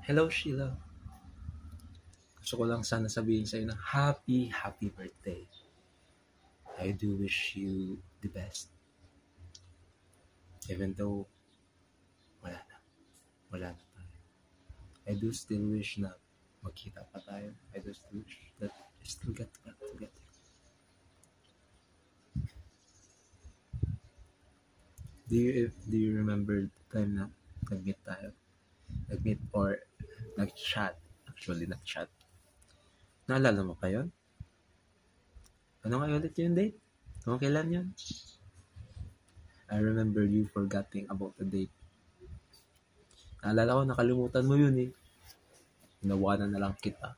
Hello, Sheila. Gusto ko lang sana sabihin sa'yo na happy birthday. I do wish you the best. Even though wala na tayo. I do still wish na magkita pa tayo. I do still wish that I still get together. Do you remember the time na nag-meet tayo? Nag-meet or nag-chat? Actually, nag-chat. Naalala mo pa yun? Ano nga ulit yung date? Kung kailan yun? I remember you forgetting about the date. Naalala ko, nakalimutan mo yun eh. Inawanan na lang kita.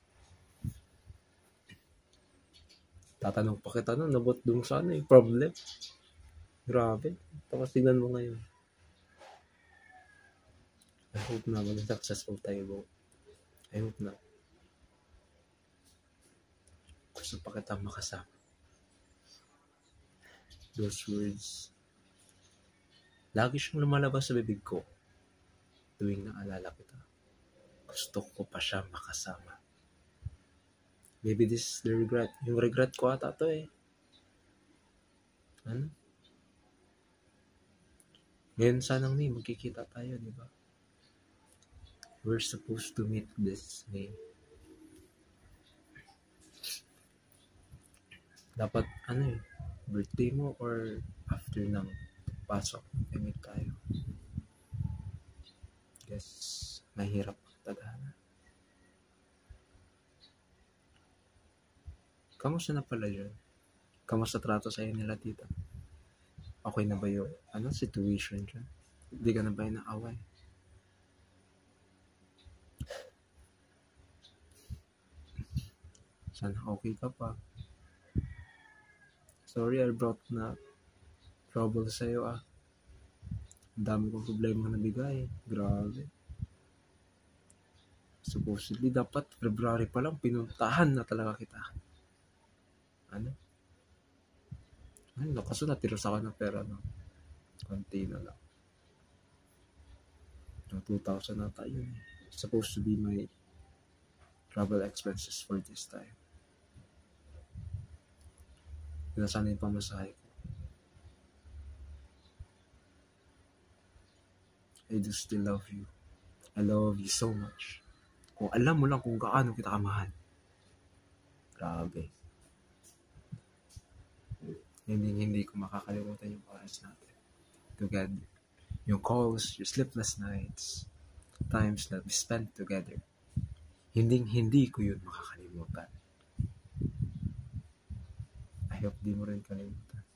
Tatanong pa kita nun, nabot dun sa problem. Grabe. Tapos tignan mo ngayon. I hope na maging successful tayo, bro. I hope na. Gusto pa kita makasama. Those words. Lagi siyang lumalabas sa bibig ko tuwing naalala kita. Gusto ko pa siya makasama. Maybe this is the regret. Yung regret ko ata to eh. Ano? Ngayon sanang May, magkikita tayo, di ba? We're supposed to meet this May. Dapat, birthday mo or after ng pasok, meet tayo. Guess, mahirap tadhana. Kamusta na pala yun? Kamusta trato sa'yo nila tita? Okay na ba yung situation dyan? Hindi ka na ba yung naaway? Sana okay ka pa. Sorry, I brought na trouble sa'yo ah. Ang dami kong problema na bigay. Grabe. Supposedly, dapat February pa lang, pinuntahan na talaga kita. Ano? Kaso natira sa akin ng pera, no? Konti na lang. 2,000 na tayo. It's supposed to be my travel expenses for this time. Pinasana yung pamasahe ko. I do still love you. I love you so much. Kung alam mo lang kung gaano kita kamahal. Grabe. Hindi ko makakalimutan yung oras natin. Together. Yung calls, yung sleepless nights, times that we spent together. Hindi ko yun makakalimutan. I hope di mo rin kalimutan.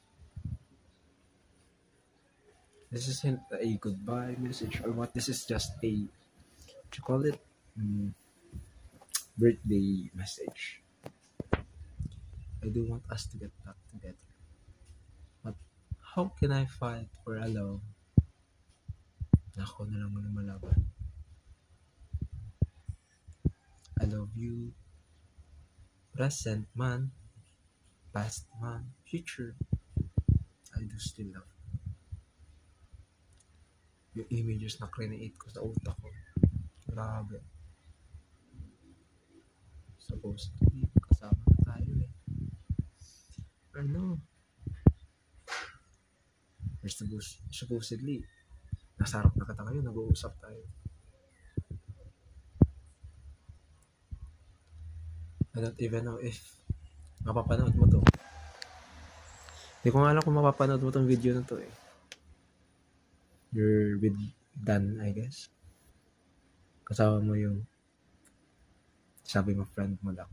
This isn't a goodbye message or what. This is just a, what you call it? Birthday message. I do want us to get back together. But how can I fight for a love na ako na lang lumalaban? I love you, present man, past man, future. I do still love you. Yung images na create ko sa utak ko. Grabe. Supposedly, kasama na tayo eh. Or no. Supposedly, nasa harap na kita ngayon, nag-uusap tayo. I don't even know if mapapanood mo to. Hindi ko nga alam kung mapapanood mo tong video na to eh. You're with Dan, I guess. Kasama mo yung sabi mo friend mo lang.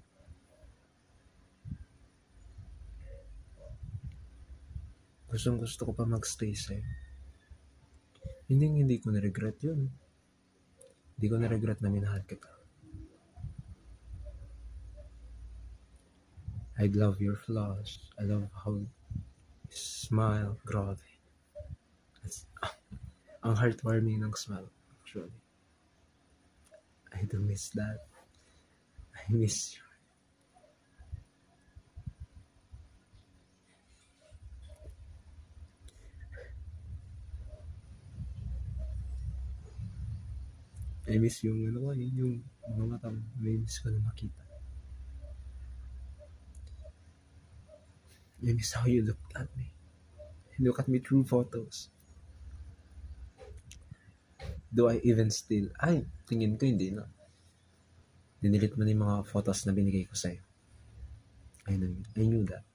Gusto ko pa magstay sa'yo. Hindi ko na-regret yun. Hindi ko na-regret na minahal kita. I love your flaws. I love how you smile. Grabe. Ang heartwarming ng smile, actually. I do miss that. I miss you. I miss yung ano ko, yung mga mata mo. I miss ko na makita. I miss how you looked at me. You look at me through photos. Do I even still? Ay, tingin ko hindi na. Dinilit mo na yung mga photos na binigay ko sa'yo. I knew that.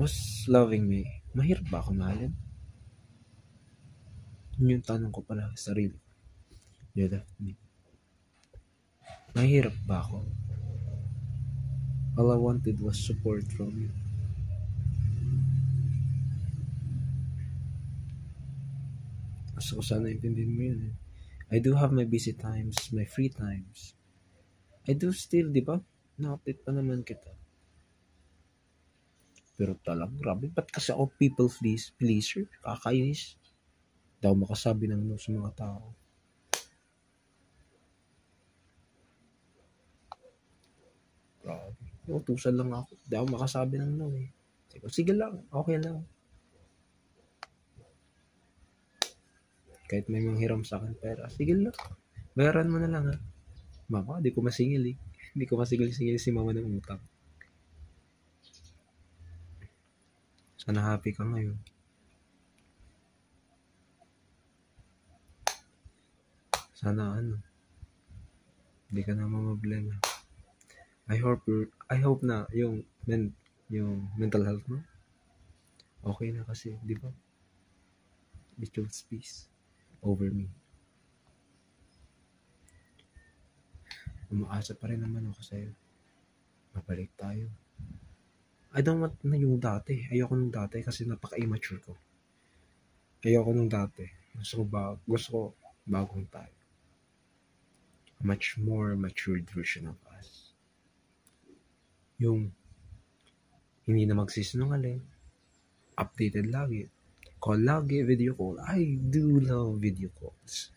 Was loving me, mahirap ba ako mahalin? Yun yung tanong ko pala sa sarili. You left me. Mahirap ba ako? All I wanted was support from you. Gusto ko sana intindihin mo yun eh. I do have my busy times, my free times. I do still, di ba? Na-update pa naman kita. Pero talagang grabe, ba't kasi ako people pleaser? Kakainis. Hindi ako makasabi ng no sa mga tao. Grabe. Utusan lang ako. Hindi ako makasabi ng no eh. Sige lang, okay lang. Kahit may manghiram sa akin pera, sige lang. Bayaran mo na lang ha. Mama, di ko masingil eh. Hindi ko masigil-singil si mama ng utang. Sana happy ka ngayon. Sana hindi ka na mamblema. I hope na yung mental health mo okay na kasi, di ba? You chose peace over me. Umaasa pa rin naman ako sa'yo. Mabalik tayo. I don't want na yung dati. Ayoko nung dati kasi napaka-immature ko. Ayoko nung dati. Gusto ko bagong tayo. A much more matured version of us. Yung hindi na magsisinungaling. Updated lagi. Call lagi, video call. I do love video calls.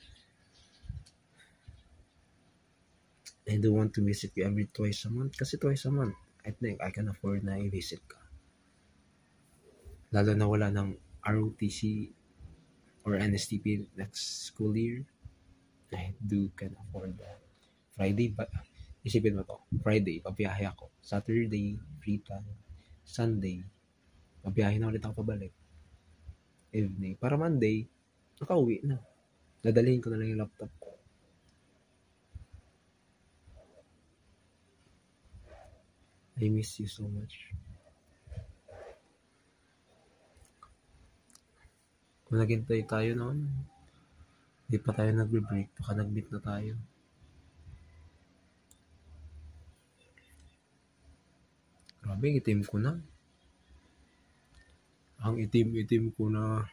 I don't want to visit you every twice a month. Kasi twice a month, I think I can afford na i-visit ka. Lalo na wala ng ROTC or NSTP next school year. I do can afford that. Friday, isipin mo to. Friday, pabiyahe ako. Saturday, free time. Sunday, pabiyahe na ulit ako pabalik. Evening. Para Monday, nakauwi na. Dadalhin ko na lang yung laptop ko. I miss you so much. Kung naghintay tayo noon, hindi pa tayo nagbe-break, baka nag-meet na tayo. Grabe, itim ko na. Ang itim ko na.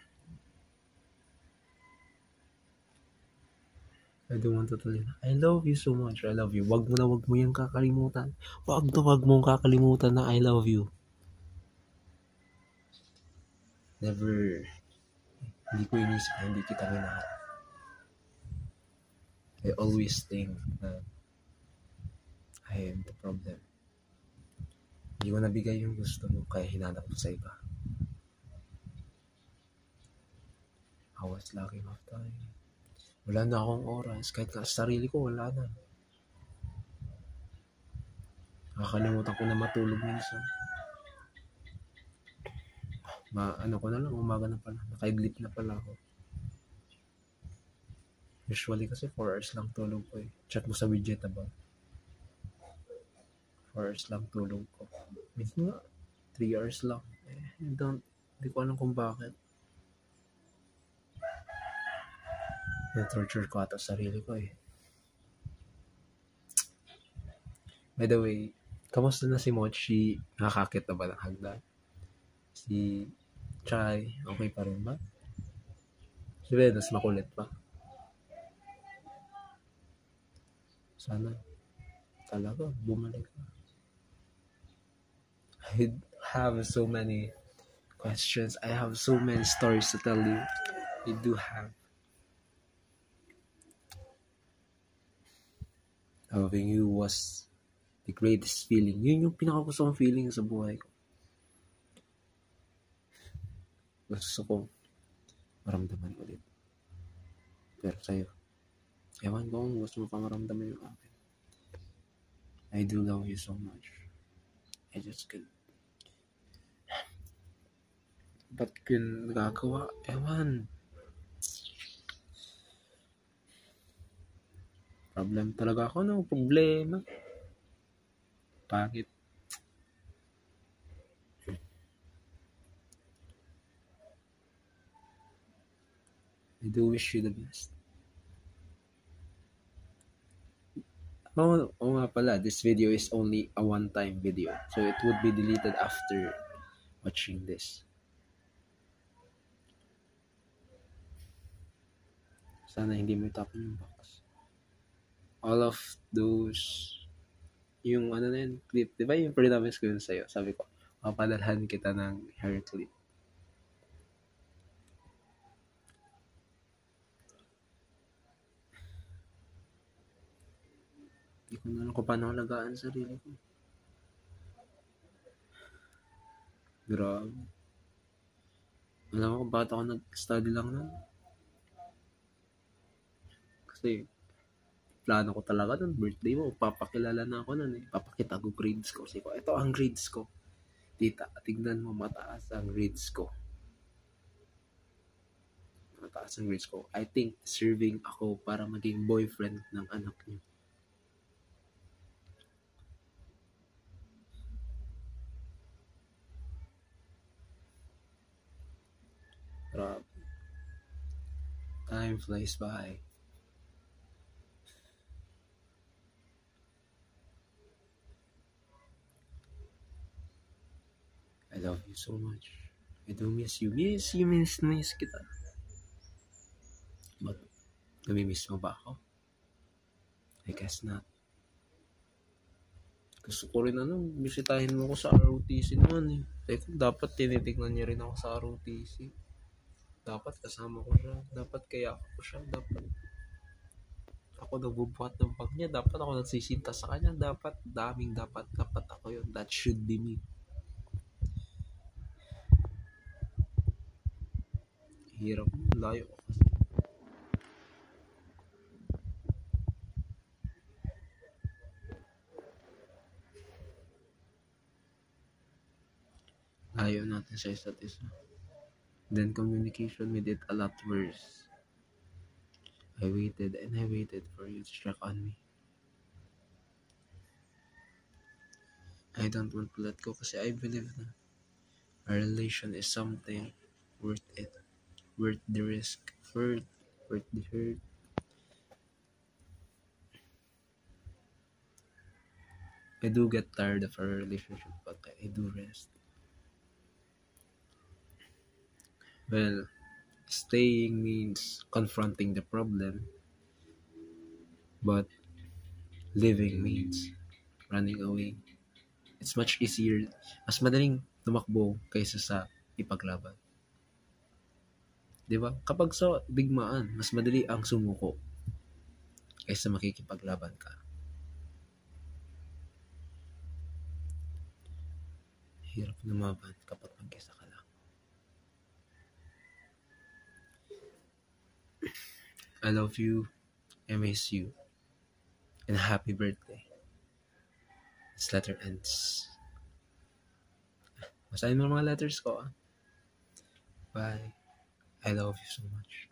I don't want to tell you. I love you so much. I love you. Wag mo yung kakalimutan. Wag mong kakalimutan na I love you. Never. Hindi ko inisip na hindi kita minahal. I always think that I am the problem. Hindi mo nabigay yung gusto mo kaya hinanap ko sa iba. I was lacking of time. Wala na akong oras. Kahit sa sarili ko, wala na. Nakakalimutan ko na matulog minsan. Ko na lang, umaga na pala. Nakaidlip na pala ako. Usually kasi 4 hours lang tulog ko eh. Chat mo sa widget ba? 4 hours lang tulog ko. Minsan nga, 3 hours lang. Hindi ko alam kung bakit. Torture ko ata sarili ko eh. By the way, kamusta na si Mochi? Nakakakit na ba ng hagdan? Si Chai, okay pa rin ba? Si Venus, makulit pa. Sana talaga bumalik ka. I have so many questions. I have so many stories to tell you. I do have. Loving you was the greatest feeling. Yun yung pinakagusto kong feeling sa buhay ko. Gusto ko maramdaman ulit. Pero sa'yo, ewan ko kung gusto mo pa maramdaman yung akin. I do love you so much. I just can't. Ba't ko yun nagagawa? Ewan. Problem talaga ako, no? Problema. Bakit? I do wish you the best. Oo nga pala, this video is only a one-time video. So it would be deleted after watching this. Sana hindi mo itapon yung box. All of those, yung ano na yun, clip. Di ba yung pre-promise ko yun sa'yo? Sabi ko, mapadalhan kita ng hair clip. Hindi ko na alam kung paano alagaan sarili ko. Grabe. Alam mo kung bakit ako nag-study lang nun? Kasi, plano ko talaga nun, birthday mo, papakilala na ako nun eh. Papakita ko grades ko. Kasi ko, ito ang grades ko. Tita, tignan mo, mataas ang grades ko. Mataas ang grades ko. I think, deserving ako para maging boyfriend ng anak niyo. Grabe. Time flies by. I love you so much. I do miss you. Miss kita. But, namimiss mo ba ako? I guess not. Gusto ko rin bisitahin mo ko sa ROTC naman eh. Teka, dapat tinitignan niya rin ako sa ROTC. Dapat kasama ko siya. Dapat kaya ako siya. Dapat ako nagbubuhat ng bag niya. Dapat ako nagsisinta sa kanya. Dapat dapat ako yun. That should be me. Hirap. Layo ko kasi. Layo natin sa isa't isa. Then communication made it a lot worse. I waited and I waited for you to check on me. I don't want to let go kasi I believe na our relation is something worth it. Worth the risk. Worth the hurt. I do get tired of our relationship, but I do rest. Well, staying means confronting the problem, but living means running away. It's much easier, mas madaling tumakbo kaysa sa ipaglaban. Diba? Kapag sa digmaan, mas madali ang sumuko kaysa makikipaglaban ka. Hirap lumaban kapag mag-isa ka lang. I love you. I miss you. And happy birthday. This letter ends. Basahin mo mga letters ko. Bye. I love you so much.